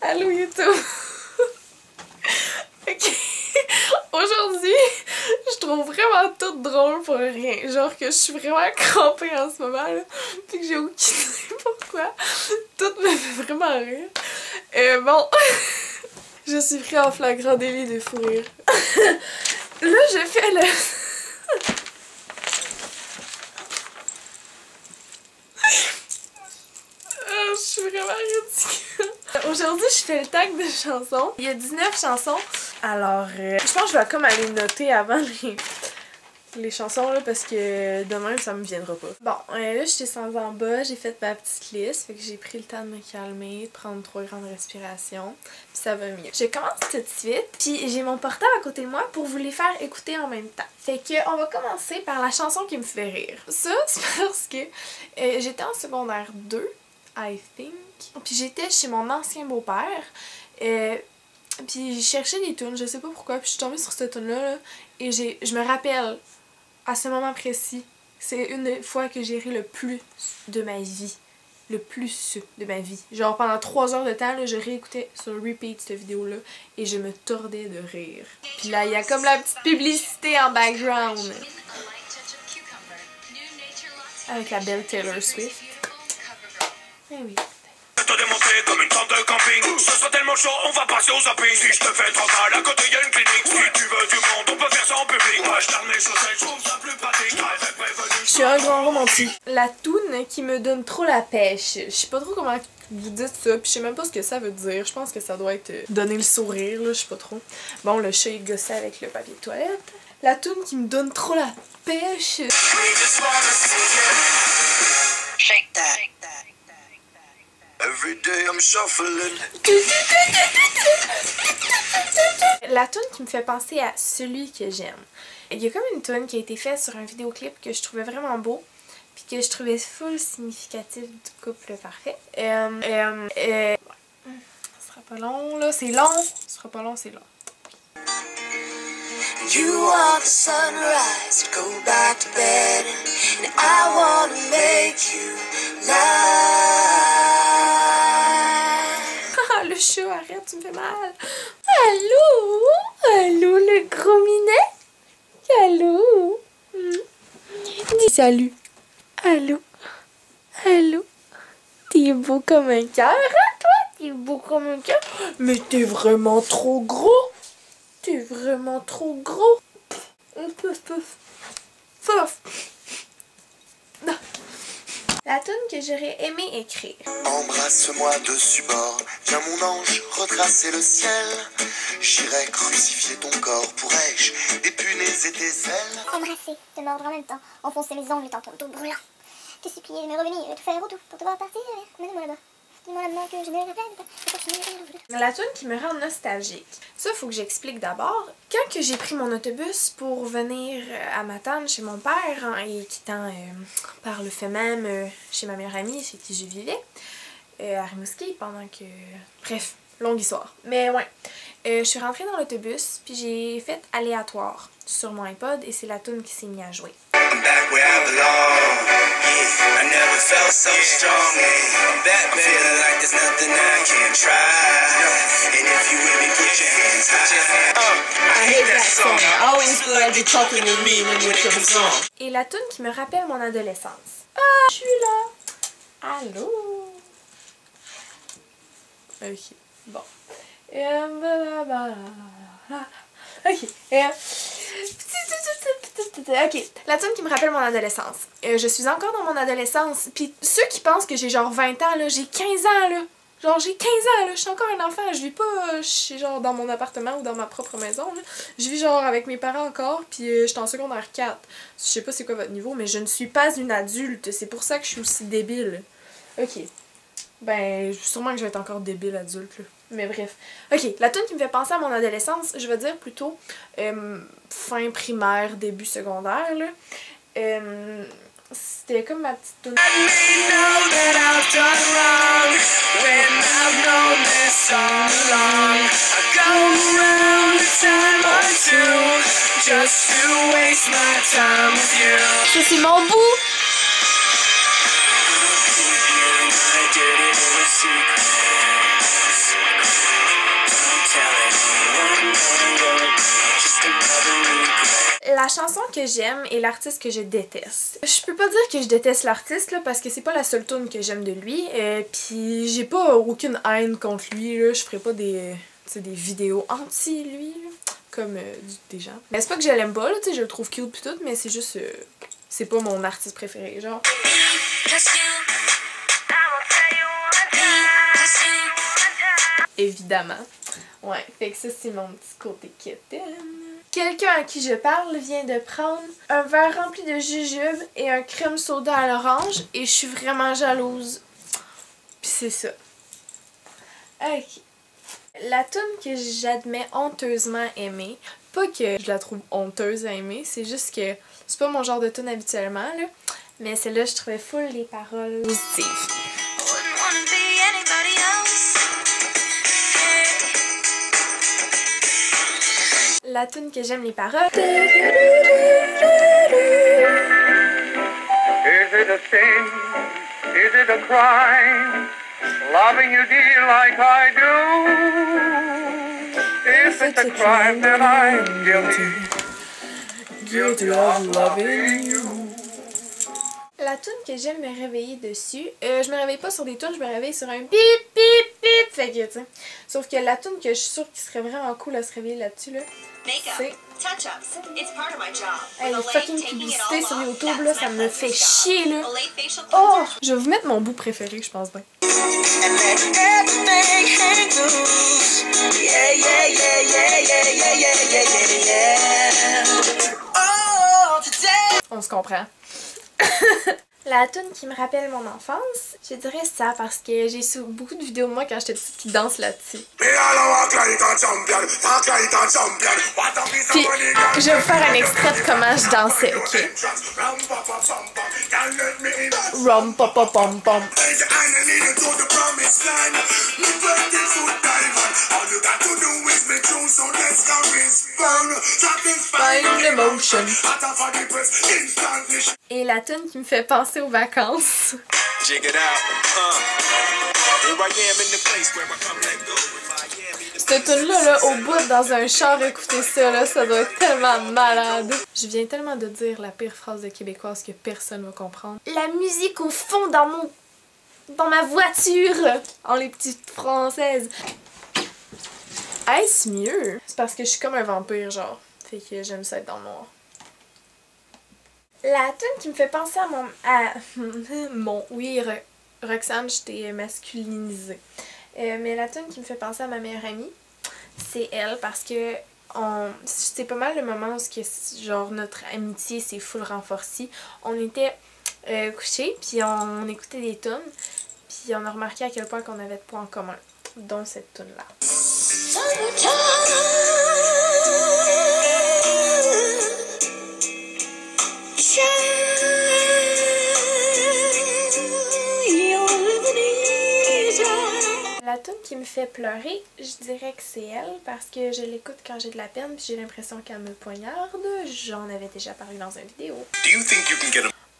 Allô YouTube! Ok. Aujourd'hui, je trouve vraiment tout drôle pour rien. Genre que je suis vraiment crampée en ce moment là. Puis que j'ai aucune idée pourquoi. Tout me fait vraiment rire. Bon. Je suis pris en flagrant délit de fou rire. Là, je fais le... Je suis vraiment ridicule. Aujourd'hui, je fais le tag de chansons. Il y a 19 chansons. Alors, je pense que je vais comme aller noter avant les chansons là parce que demain ça me viendra pas. Bon, là je suis descendue en bas, j'ai fait ma petite liste, fait que j'ai pris le temps de me calmer, de prendre 3 grandes respirations, puis ça va mieux. Je commence tout de suite, puis j'ai mon portable à côté de moi pour vous les faire écouter en même temps. Fait que on va commencer par la chanson qui me fait rire. Ça, c'est parce que j'étais en secondaire 2, I think, puis j'étais chez mon ancien beau-père. Puis j'ai cherché des tunes, je sais pas pourquoi, puis je suis tombée sur cette tune là, et je me rappelle à ce moment précis, c'est une des fois que j'ai ri le plus de ma vie. Le plus de ma vie. Genre pendant 3 heures de temps, là, je réécoutais sur repeat cette vidéo là et je me tordais de rire. Puis là, il y a comme la petite publicité en background. Avec la belle Taylor Swift. Eh oui. Te démonter comme une tente de camping. Ce sera tellement chaud, on va passer au zapping. Si je te fais trop mal, à côté y'a une clinique. Si tu veux du monde, on peut faire ça en public. Moi je t'arme les chaussettes, je trouve ça plus pratique. Je suis un grand romantique. La toune qui me donne trop la pêche. Je sais pas trop comment vous dites ça, puis je sais même pas ce que ça veut dire. Je pense que ça doit être donner le sourire, là, je sais pas trop. Bon, le chat est gossé avec le papier de toilette. La toune qui me donne trop la pêche. Shake that. Every day I'm shuffling. La toune qui me fait penser à celui que j'aime. Il y a comme une toune qui a été faite sur un vidéoclip que je trouvais vraiment beau, puis que je trouvais full significatif du couple parfait. Ça sera pas long là, c'est long. Ce sera pas long, c'est long. You are the sunrise, go back to bed, and I wanna make you laugh. Le chat, arrête, tu me fais mal. Allô? Allô, le gros minet? Allô? Dis salut. Allô? Allô? T'es beau comme un cœur, hein, toi? T'es beau comme un cœur? Mais t'es vraiment trop gros. T'es vraiment trop gros. Non. La toune que j'aurais aimé écrire. Embrasse-moi dessus bord, viens mon ange, retracer le ciel. J'irai crucifier ton corps, pourrais-je dépunaiser tes ailes. Embrasser, te mordre en même temps, enfoncer mes ongles dans ton dos brûlant. Te supplier de me revenir, tout faire au tout pour te voir partir. Mets-moi là-bas. Dis-moi là-bas que je me répète. La toune qui me rend nostalgique. Ça, faut que j'explique d'abord. Quand que j'ai pris mon autobus pour venir à Matane chez mon père, hein, et quittant par le fait même chez ma meilleure amie chez qui je vivais, à Rimouski, pendant que... Bref, longue histoire. Mais ouais, je suis rentrée dans l'autobus, puis j'ai fait aléatoire sur mon iPod, et c'est la toune qui s'est mise à jouer. I'm back where I belong. Yeah, I never felt so strong. I'm back, feeling like there's nothing I can't try. And if you with me, put your hands high. I hate that song. I always feel like you're talking to me when you come song. Et la toune qui me rappelle mon adolescence. Ah, je suis là. Allô. Ok, bon. Ok. Ok, la tune qui me rappelle mon adolescence. Je suis encore dans mon adolescence. Puis ceux qui pensent que j'ai genre 20 ans, là, j'ai 15 ans, là. Genre j'ai 15 ans, là, je suis encore un enfant. Je vis pas, je suis genre dans mon appartement ou dans ma propre maison, là. Je vis genre avec mes parents encore, puis je suis en secondaire 4. Je sais pas c'est quoi votre niveau, mais je ne suis pas une adulte. C'est pour ça que je suis aussi débile. Ok. Ben, sûrement que je vais être encore débile adulte, là. Mais bref. Ok, la tune qui me fait penser à mon adolescence, je vais dire plutôt fin primaire, début secondaire, là. C'était comme ma petite tune. Ça c'est mon bout! La chanson que j'aime et l'artiste que je déteste. Je peux pas dire que je déteste l'artiste là parce que c'est pas la seule tune que j'aime de lui. Puis j'ai pas aucune haine contre lui là. Je ferai pas des vidéos anti lui là, comme des gens. Mais c'est pas que je l'aime pas là, tu sais, je le trouve cute pis tout, mais c'est juste c'est pas mon artiste préféré genre. Évidemment. Ouais, fait que ça c'est mon petit côté kitten. Quelqu'un à qui je parle vient de prendre un verre rempli de jujube et un crème soda à l'orange et je suis vraiment jalouse. Puis c'est ça. Ok. La tune que j'admets honteusement aimer, pas que je la trouve honteuse à aimer, c'est juste que c'est pas mon genre de tune habituellement là, mais celle-là je trouvais full les paroles positives. La tune que j'aime les paroles. Is it a sin? Is it a crime? Loving you dear like I do. If it's a crime, then I'm guilty. Guilty of loving you. La tune que j'aime me réveiller dessus, je me réveille pas sur des tunes, je me réveille sur un bip bip bip. Fait que, tu sais. Sauf que la tune que je suis sûre qui serait vraiment cool à se réveiller là-dessus, là, c'est. Hey, les fucking publicités sur YouTube, là, ça me fait chier, là. Oh! Je vais vous mettre mon bout préféré, je pense bien. On se comprend. La tune qui me rappelle mon enfance, je dirais ça parce que j'ai beaucoup de vidéos de moi quand j'étais petite qui dansent là-dessus. Puis je vais vous faire un extrait de comment je dansais, ok? Rum pom pom pom pom. Et la tune qui me fait penser aux vacances. Cette tune-là, là, au bout dans un char, écoutez ça, là, ça doit être tellement malade. Je viens tellement de dire la pire phrase de québécoise que personne va comprendre. La musique au fond dans ma voiture, en les petites françaises. Est-ce mieux? C'est parce que je suis comme un vampire, genre. Fait que j'aime ça être dans le noir. La tune qui me fait penser à Roxane, je t'ai masculinisée. Mais la tune qui me fait penser à ma meilleure amie, c'est elle parce que c'est pas mal le moment où genre notre amitié s'est full renforcée. On était couchés, puis on écoutait des tunes, puis on a remarqué à quel point qu'on avait de points en commun, dont cette tune-là. La tune qui me fait pleurer, je dirais que c'est elle parce que je l'écoute quand j'ai de la peine puis j'ai l'impression qu'elle me poignarde. J'en avais déjà parlé dans une vidéo.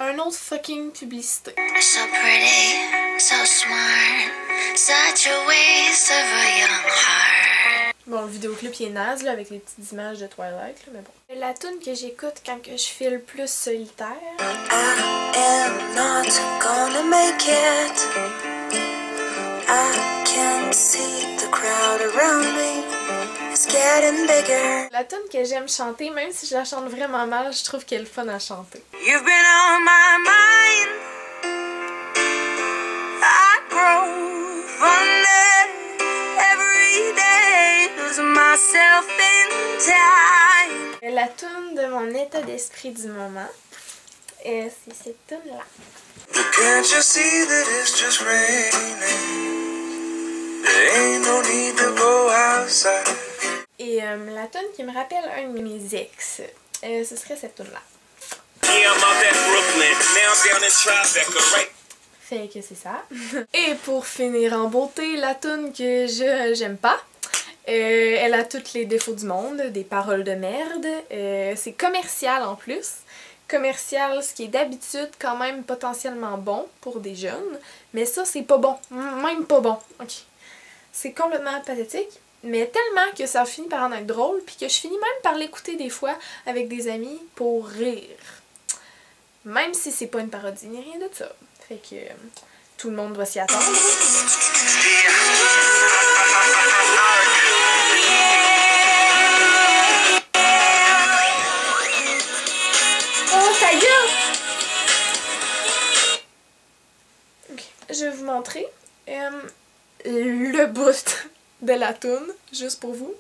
Un autre fucking publicité. So pretty, so smart, such a waste of a young heart. Bon, le vidéoclip il est naze là, avec les petites images de Twilight, là, mais bon. La tune que j'écoute quand que je file plus solitaire. I am not gonna make it. I can see the crowd around me. It's getting bigger. La tune que j'aime chanter, même si je la chante vraiment mal, je trouve qu'elle est fun à chanter. You've been on my mind. I grow fonder every day. Lose myself in time. La tune de mon état d'esprit du moment, c'est cette tune là. Can't you see that it's just raining? There ain't no need to go outside. Et la tune qui me rappelle un de mes ex, ce serait cette tune là. Fait que c'est ça. Et pour finir en beauté, la tune que j'aime pas. Elle a tous les défauts du monde, des paroles de merde. C'est commercial en plus. Commercial, ce qui est d'habitude quand même potentiellement bon pour des jeunes. Mais ça, c'est pas bon. Même pas bon. Ok. C'est complètement pathétique. Mais tellement que ça finit par en être drôle, puis que je finis même par l'écouter des fois avec des amis pour rire. Même si c'est pas une parodie ni rien de ça. Fait que tout le monde doit s'y attendre. Oh, ta gueule! Ok, je vais vous montrer le bout de la toune, juste pour vous.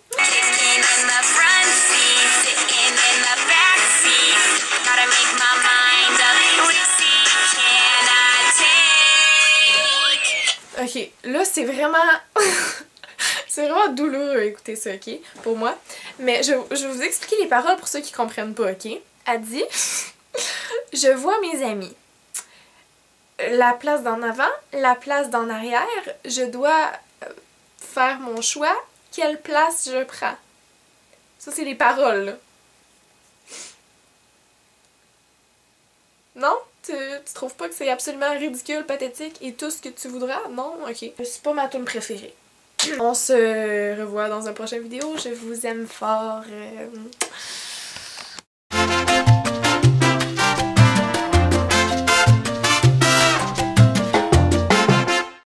Ok, là c'est vraiment... c'est vraiment douloureux écouter ça, ok, pour moi. Mais je vais vous expliquer les paroles pour ceux qui comprennent pas, ok. Elle dit « Je vois mes amis. La place d'en avant, la place d'en arrière, je dois faire mon choix. Quelle place je prends? » Ça, c'est les paroles, là. Non? Tu trouves pas que c'est absolument ridicule, pathétique et tout ce que tu voudras? Non? Ok. C'est pas ma tune préférée. On se revoit dans une prochaine vidéo. Je vous aime fort.